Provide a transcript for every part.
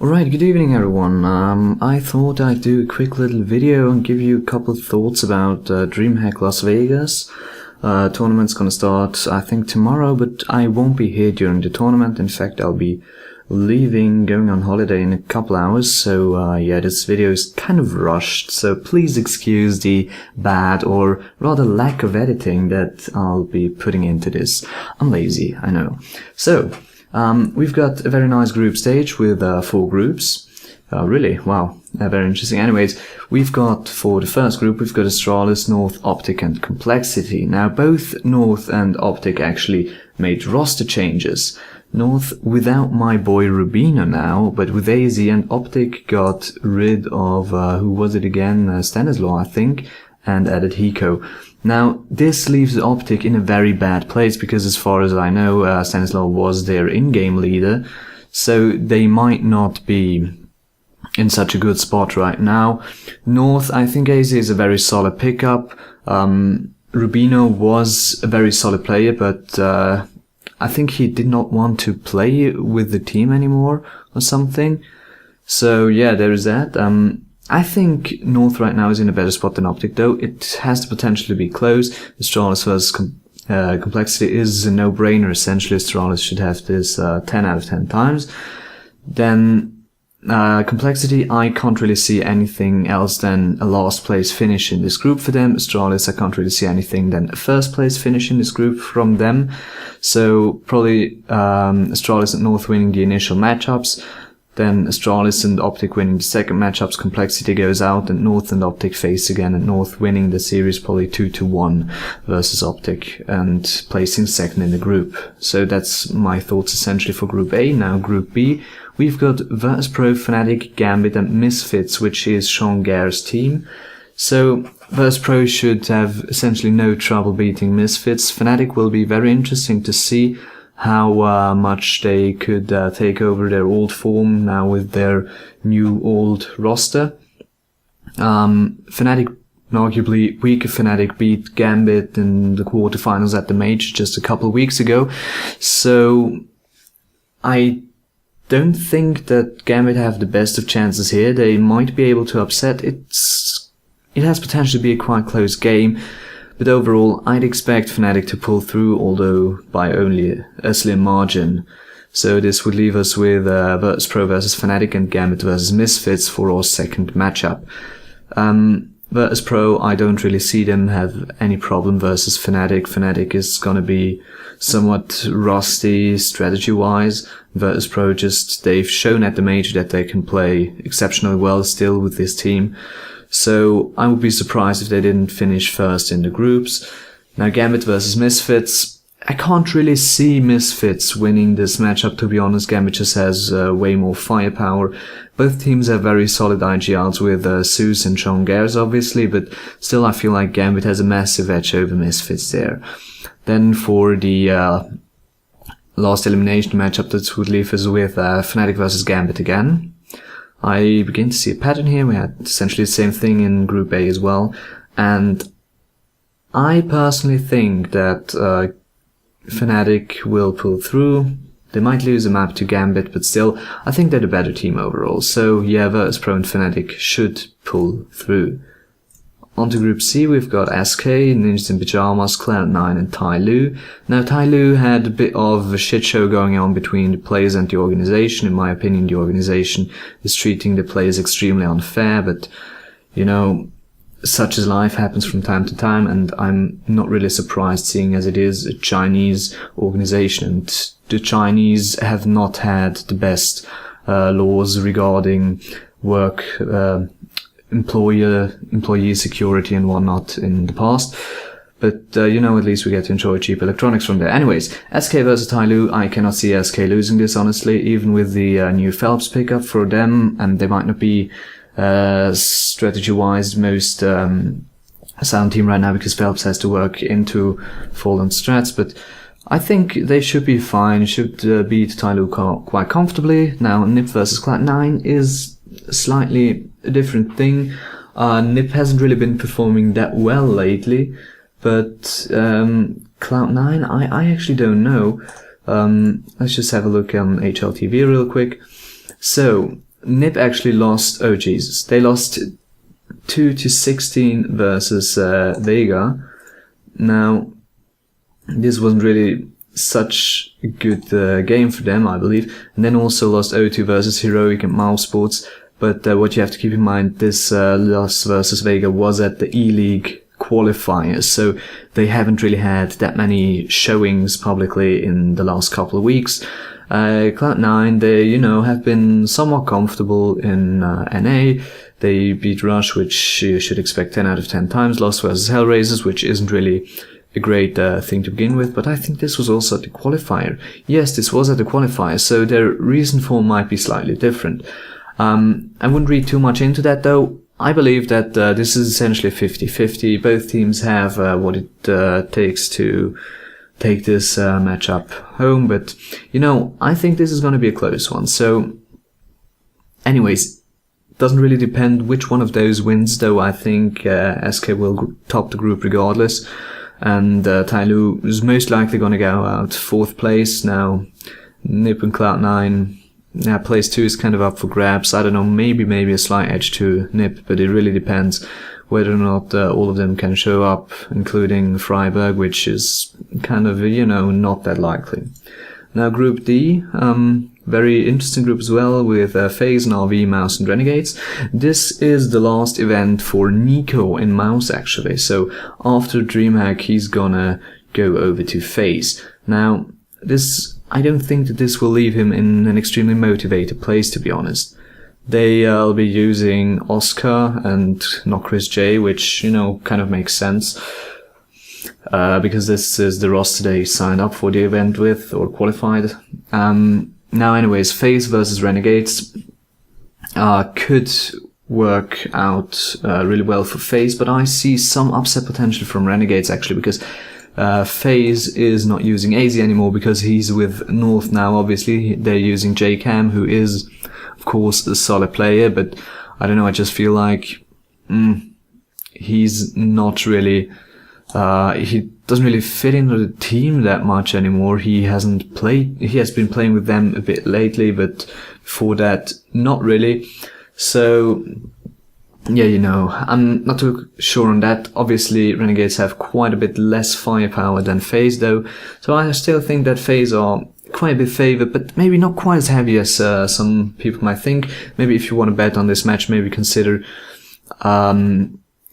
Alright, good evening everyone. I thought I'd do a quick little video and give you a couple of thoughts about Dreamhack Las Vegas. Tournament's gonna start, I think, tomorrow, but I won't be here during the tournament. In fact, I'll be leaving, going on holiday in a couple hours, so yeah, this video is kind of rushed, so please excuse the bad, or rather lack of editing that I'll be putting into this. I'm lazy, I know. So, we've got a very nice group stage with 4 groups. Really? Wow. Very interesting. Anyways, we've got, for the first group, we've got Astralis, North, Optic and Complexity. Now, both North and Optic actually made roster changes. North without my boy Rubino now, but with AZ, and Optic got rid of, who was it again? Stanislaw, I think, and added Hiko. Now, this leaves Optic in a very bad place because, as far as I know, Stanislaw was their in-game leader, so they might not be in such a good spot right now. North, I think AZ is a very solid pickup. Rubino was a very solid player, but I think he did not want to play with the team anymore or something. So yeah, there is that. I think North right now is in a better spot than Optic, though. It has the potential to be close. Astralis versus Complexity is a no-brainer. Essentially, Astralis should have this 10 out of 10 times. Then Complexity, I can't really see anything else than a last place finish in this group for them. Astralis, I can't really see anything than a first place finish in this group from them. So probably Astralis and North winning the initial matchups. Then Astralis and Optic winning the second matchups, Complexity goes out, and North and Optic face again, and North winning the series probably 2-1 versus Optic, and placing second in the group. So that's my thoughts essentially for Group A. Now Group B, we've got Virtus.pro, Fnatic, Gambit and Misfits, which is Sean Gare's team. So Virtus.pro should have essentially no trouble beating Misfits. Fnatic will be very interesting to see how much they could take over their old form now with their new old roster. Fnatic, arguably weaker Fnatic, beat Gambit in the quarterfinals at the Major just a couple of weeks ago. So I don't think that Gambit have the best of chances here. They might be able to upset. It has potential to be a quite close game. But overall, I'd expect Fnatic to pull through, although by only a slim margin. So this would leave us with Virtus.pro versus Fnatic and Gambit versus Misfits for our second matchup. Virtus.pro, I don't really see them have any problem versus Fnatic. Fnatic is gonna be somewhat rusty strategy-wise. Virtus.pro they've shown at the Major that they can play exceptionally well still with this team. So I would be surprised if they didn't finish first in the groups. Now Gambit versus Misfits, I can't really see Misfits winning this matchup, to be honest. Gambit just has way more firepower. Both teams have very solid IGLs with Zeus and Sean Gares, obviously, but still I feel like Gambit has a massive edge over Misfits there. Then for the last elimination matchup, that would leave us with Fnatic versus Gambit again. I begin to see a pattern here. We had essentially the same thing in Group A as well. And I personally think that Fnatic will pull through. They might lose a map to Gambit, but still, I think they're the better team overall. So yeah, Virtus.pro and Fnatic should pull through. On to Group C, we've got SK, Ninjas in Pyjamas, Cloud9 and Tyloo. Now Tyloo had a bit of a shit show going on between the players and the organization. In my opinion, the organization is treating the players extremely unfair, but you know, such as life happens from time to time, and I'm not really surprised seeing as it is a Chinese organization, and the Chinese have not had the best laws regarding work, employee security and whatnot in the past. But, you know, at least we get to enjoy cheap electronics from there. Anyways, SK versus Tyloo, I cannot see SK losing this, honestly, even with the new Phelps pickup for them, and they might not be strategy-wise most sound team right now because Phelps has to work into Fallen strats, but I think they should be fine, should beat Tyloo quite comfortably. Now, Nip versus Cloud9 is slightly a different thing. Nip hasn't really been performing that well lately, but Cloud9, I actually don't know. Let's just have a look on HLTV real quick. So NiP actually lost. Oh Jesus, they lost 2-16 versus Vega. Now, this wasn't really such a good game for them, I believe. And then also lost 0-2 versus Heroic and Mouse Sports. But what you have to keep in mind, this loss versus Vega was at the E-League qualifiers, so they haven't really had that many showings publicly in the last couple of weeks. Cloud9, they, have been somewhat comfortable in NA. They beat Rush, which you should expect 10 out of 10 times. Lost versus Hellraisers, which isn't really a great thing to begin with, but I think this was also at the qualifier. Yes, this was at the qualifier, so their recent form might be slightly different. I wouldn't read too much into that, though. I believe that this is essentially 50-50. Both teams have what it takes to take this matchup home, but, I think this is going to be a close one. So, anyways, doesn't really depend which one of those wins, though. I think SK will top the group regardless, and Tyloo is most likely going to go out 4th place. Now, NiP and Cloud9, place 2 is kind of up for grabs. I don't know, maybe a slight edge to NiP, but it really depends whether or not all of them can show up, including Freiburg, which is kind of, not that likely. Now, Group D, very interesting group as well, with FaZe, Na'Vi, Mouse and Renegades. This is the last event for Nico in Mouse, actually. So after Dreamhack, he's gonna go over to FaZe. Now, I don't think that this will leave him in an extremely motivated place, to be honest. They'll be using Oscar and not Chris J, which, kind of makes sense. Because this is the roster they signed up for the event with, or qualified. Now anyways, FaZe versus Renegades could work out really well for FaZe, but I see some upset potential from Renegades, actually, because FaZe is not using AZ anymore because he's with North now. Obviously, they're using JCam, who is, of course, a solid player, but I don't know, I just feel like he's not really, he doesn't really fit into the team that much anymore. He has been playing with them a bit lately, but before that, not really. So, yeah, I'm not too sure on that. Obviously, Renegades have quite a bit less firepower than FaZe, though. So I still think that FaZe are quite a bit favored, but maybe not quite as heavy as some people might think. Maybe if you want to bet on this match, maybe consider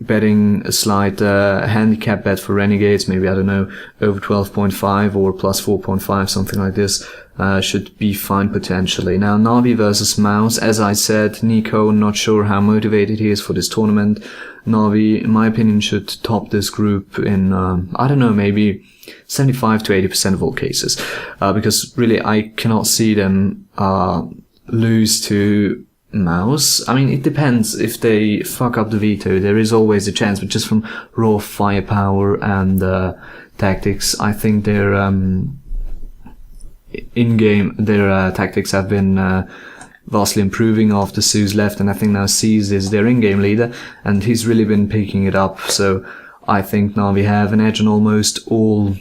betting a slight handicap bet for Renegades. Maybe, I don't know, over 12.5 or plus 4.5, something like this. Should be fine potentially. Now, Na'Vi versus Mouse. As I said, Nico, not sure how motivated he is for this tournament. Na'Vi, in my opinion, should top this group in, I don't know, maybe 75 to 80% of all cases. Because really, I cannot see them lose to Mouse. I mean, it depends. If they fuck up the veto, there is always a chance, but just from raw firepower and tactics, I think their in-game, their tactics have been vastly improving after Sue's left, and I think now C's is their in-game leader, and he's really been picking it up. So I think Na'Vi have an edge on almost all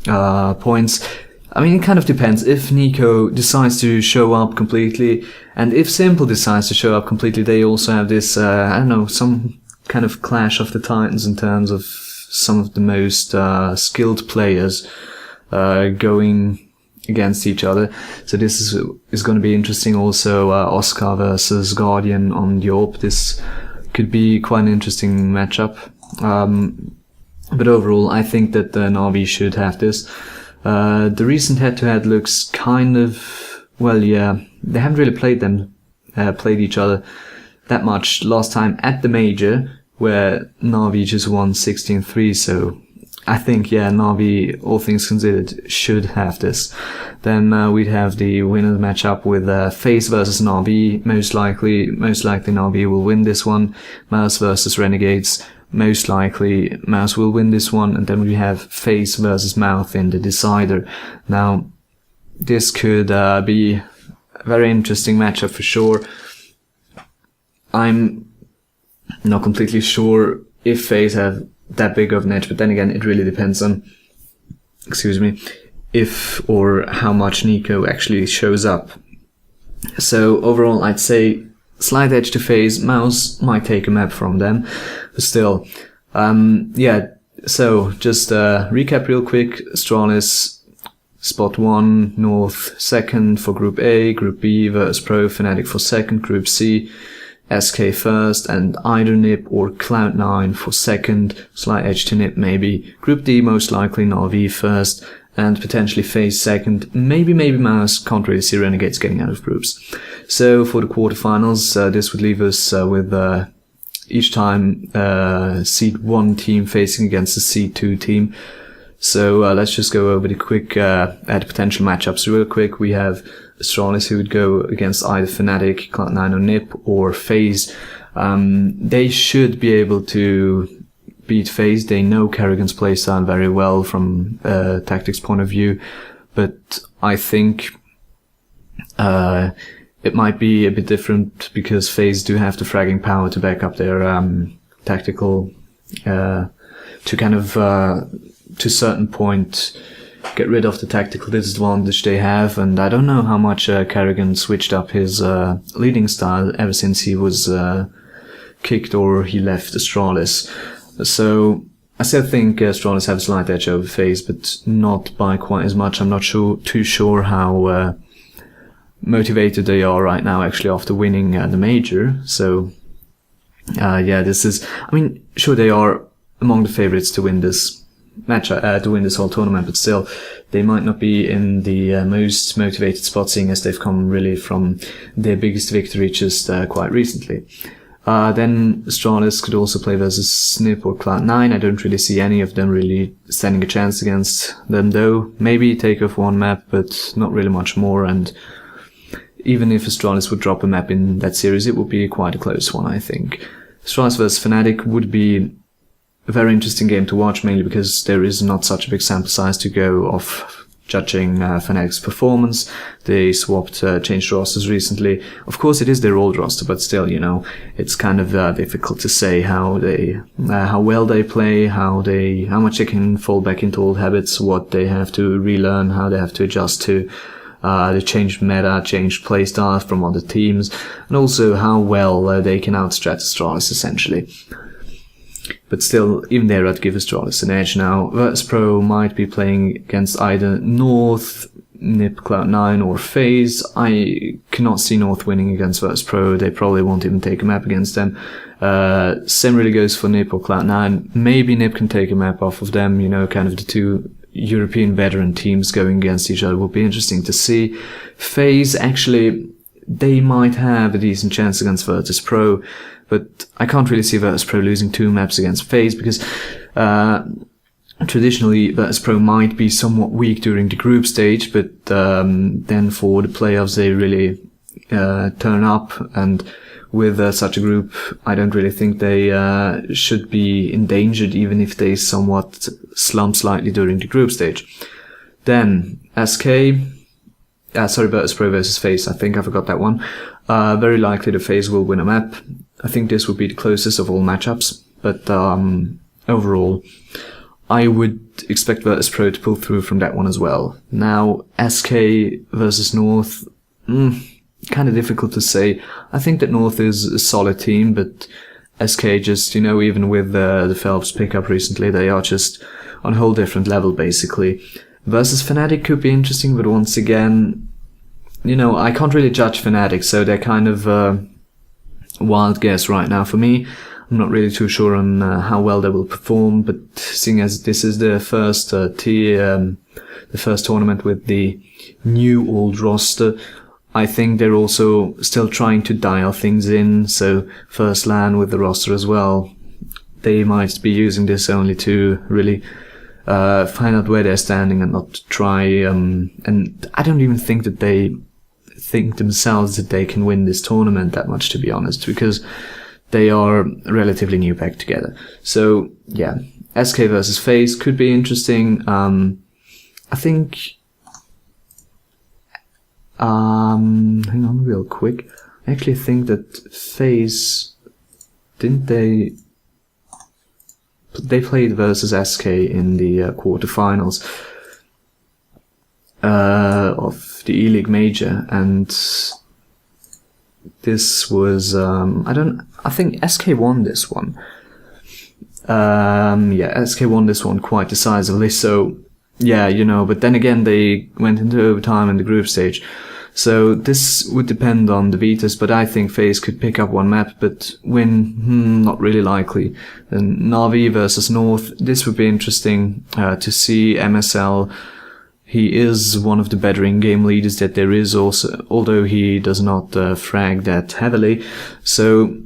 points. I mean, it kind of depends. If Nico decides to show up completely, and if Simple decides to show up completely, they also have this, I don't know, some kind of clash of the titans in terms of some of the most skilled players going against each other. So this is going to be interesting. Also, Oscar versus Guardian on Diop. This could be quite an interesting matchup. But overall, I think that Na'Vi should have this. The recent head-to-head looks kind of, well, yeah, they haven't really played each other that much. Last time at the major, where Na'Vi just won 16-3, so I think, yeah, Na'Vi, all things considered, should have this. Then we'd have the winner matchup with FaZe versus Na'Vi. Most likely Na'Vi will win this one. Mouse versus Renegades. Most likely Mouse will win this one. And then we have FaZe versus Mouth in the decider. Now, this could be a very interesting matchup for sure. I'm not completely sure if FaZe have that big of an edge, but then again, it really depends on, if or how much Nico actually shows up. So overall, I'd say slight edge to FaZe. Mouse might take a map from them, but still, yeah. So just recap real quick. Astralis, spot 1, North second for Group A, Group B, Virtus.pro, Fnatic for second, Group C, SK first, and either NiP or Cloud9 for second. Slight edge to NiP maybe. Group D most likely Na'Vi first, and potentially FaZe second. Maybe Mouse. Can't really see Renegades getting out of groups. So for the quarterfinals, this would leave us with each time seed 1 team facing against the seed 2 team. So let's just go over the quick at potential matchups real quick. We have Astralis, who would go against either Fnatic, Cloud9 or NiP, or FaZe. They should be able to beat FaZe. They know Kerrigan's playstyle very well from a tactics point of view, but I think it might be a bit different because FaZe do have the fragging power to back up their tactical, to kind of to a certain point get rid of the tactical disadvantage they have. And I don't know how much Kerrigan switched up his leading style ever since he was kicked or he left Astralis. So I still think Astralis have a slight edge over FaZe, but not by quite as much. I'm not too sure how motivated they are right now actually after winning the major. So yeah, this is, I mean, sure, they are among the favorites to win this match, to win this whole tournament, but still they might not be in the most motivated spot, seeing as they've come really from their biggest victory just quite recently. Then Astralis could also play versus NiP or Cloud9. I don't really see any of them really standing a chance against them though. Maybe take off one map, but not really much more. And even if Astralis would drop a map in that series, it would be quite a close one, I think. Astralis versus Fnatic would be a very interesting game to watch, mainly because there is not such a big sample size to go off judging Fnatic's performance. They swapped, changed rosters recently. Of course, it is their old roster, but still, you know, it's kind of difficult to say how well they play, how much they can fall back into old habits, what they have to relearn, how they have to adjust to the changed meta, changed playstyles from other teams, and also how well they can outstrat Astralis, essentially. But still, even there, I'd give Astralis an edge now. Virtus.pro might be playing against either North, NiP, Cloud9, or FaZe. I cannot see North winning against Virtus.pro. They probably won't even take a map against them. Same really goes for NiP or Cloud9. Maybe NiP can take a map off of them, you know, kind of the two European veteran teams going against each other. Will be interesting to see. FaZe, actually, they might have a decent chance against Virtus.pro, but I can't really see Virtus.pro losing 2 maps against FaZe because traditionally Virtus.pro might be somewhat weak during the group stage, but then for the playoffs they really turn up, and with such a group I don't really think they should be endangered, even if they somewhat slump slightly during the group stage. Then Virtus.pro versus FaZe, I think I forgot that one. Very likely the FaZe will win a map. I think this would be the closest of all matchups, but overall, I would expect Virtus.pro to pull through from that one as well. Now, SK versus North, kind of difficult to say. I think that North is a solid team, but SK just, you know, even with the Phelps pickup recently, they are just on a whole different level, basically. Versus Fnatic could be interesting, but once again, you know, I can't really judge Fnatic, so they're kind of wild guess right now for me. I'm not really too sure on how well they will perform, but seeing as this is the first the first tournament with the new old roster, I think they're also still trying to dial things in. So first LAN with the roster as well, they might be using this only to really find out where they're standing and not try. And I don't even think that they think themselves that they can win this tournament that much, to be honest, because they are relatively new back together. So yeah, SK versus FaZe could be interesting. I think hang on real quick. I actually think that FaZe, didn't they played versus SK in the quarterfinals of the E-League Major, and this was, I think SK won this one. SK won this one quite decisively, so yeah, but then again they went into overtime in the group stage. So this would depend on the Vitas, but I think FaZe could pick up one map, but win, not really likely. And Na'Vi versus North, this would be interesting to see. MSL, he is one of the better in-game leaders that there is also, although he does not frag that heavily. So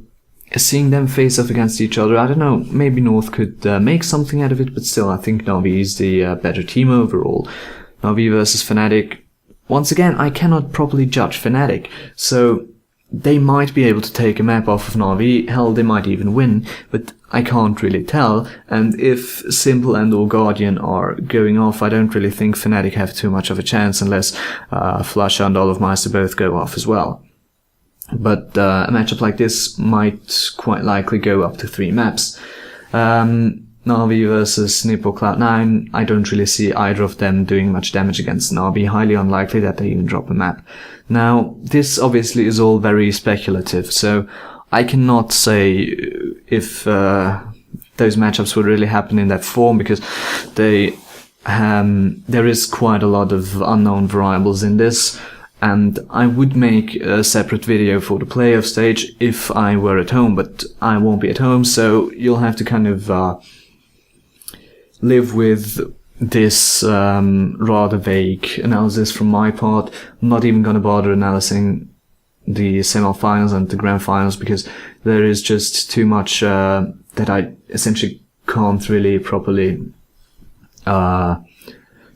seeing them face off against each other, I don't know, maybe North could make something out of it, but still I think Na'Vi is the better team overall. Na'Vi versus Fnatic. Once again, I cannot properly judge Fnatic, so they might be able to take a map off of Na'Vi, hell, they might even win, but I can't really tell, and if Simple and or Guardian are going off, I don't really think Fnatic have too much of a chance unless Flusha and Olofmeister both go off as well. But a matchup like this might quite likely go up to 3 maps. Na'Vi versus Snip or Cloud9, I don't really see either of them doing much damage against Na'Vi, highly unlikely that they even drop a map. Now, this obviously is all very speculative, so I cannot say if those matchups would really happen in that form, because there is quite a lot of unknown variables in this, and I would make a separate video for the playoff stage if I were at home, but I won't be at home, so you'll have to kind of live with this rather vague analysis from my part. I'm not even going to bother analyzing the semi-finals and the grand finals, because there is just too much that I essentially can't really properly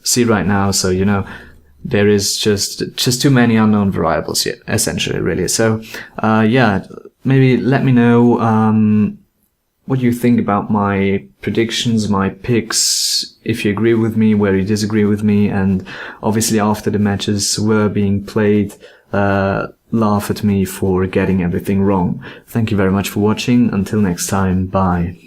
see right now. So, there is just too many unknown variables here, essentially, really. So, yeah, maybe let me know what you think about my predictions, my picks, if you agree with me, where you disagree with me, and obviously after the matches were being played, laugh at me for getting everything wrong. Thank you very much for watching. Until next time, bye.